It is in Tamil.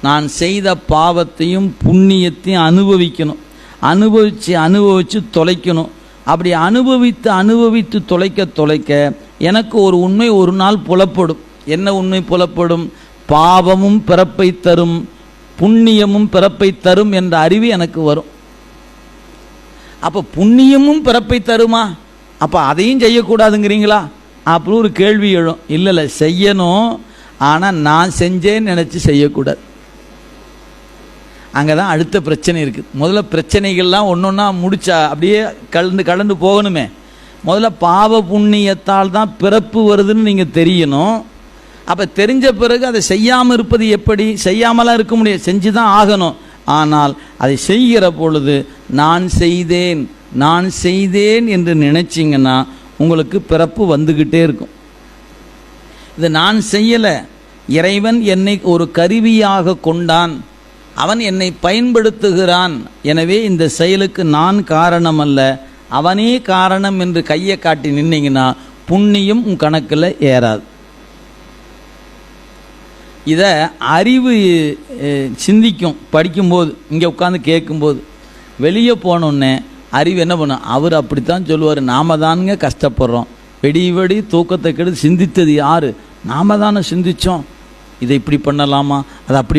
நான் செய்த பாவத்தையும் புண்ணியத்தையும் அனுபவிக்கணும். அனுபவித்து தொலைக்கணும். அப்படி அனுபவித்து தொலைக்க எனக்கு ஒரு உண்மை ஒரு நாள் புலப்படும். என்ன உண்மை புலப்படும்? பாவமும் பிறப்பை தரும், புண்ணியமும் பிறப்பை தரும் என்ற அறிவு எனக்கு வரும். அப்போ புண்ணியமும் பிறப்பை தருமா? அப்போ அதையும் செய்யக்கூடாதுங்கிறீங்களா? அப்படி ஒரு கேள்வி எழும். இல்லை, செய்யணும். ஆனால் நான் செஞ்சேன்னு நினச்சி செய்யக்கூடாது. அங்கே தான் அடுத்த பிரச்சனை இருக்குது. முதல்ல பிரச்சனைகள்லாம் ஒன்று ஒன்றா முடிச்சா அப்படியே கலந்து போகணுமே. முதல்ல பாவ புண்ணியத்தால் தான் பிறப்பு வருதுன்னு நீங்கள் தெரியணும். அப்போ தெரிஞ்ச பிறகு அதை செய்யாமல் இருப்பது எப்படி? செய்யாமலாம் இருக்க முடியாது, செஞ்சு தான் ஆகணும். ஆனால் அதை செய்கிற பொழுது நான் செய்தேன் என்று நினைச்சிங்கன்னா உங்களுக்கு பிறப்பு வந்துக்கிட்டே இருக்கும். இது நான் செய்யலை, இறைவன் என்னை ஒரு கருவியாக கொண்டான், அவன் என்னை பயன்படுத்துகிறான், எனவே இந்த செயலுக்கு நான் காரணம் அல்ல, அவனே காரணம் என்று கையை காட்டி நின்னீங்கன்னா புண்ணியம் உன் கணக்கில் ஏறாது. இதை அறிவு சிந்திக்கும். படிக்கும்போது இங்கே உட்காந்து கேட்கும்போது வெளியே போனோடனே அறிவு என்ன பண்ணும்? அவர் அப்படித்தான் சொல்லுவார், நாம தானுங்க கஷ்டப்படுறோம், வெடி தூக்கத்தை கெடுத்து சிந்தித்தது யார்? நாம தானே சிந்தித்தோம், இதை இப்படி பண்ணலாமா, அதை அப்படி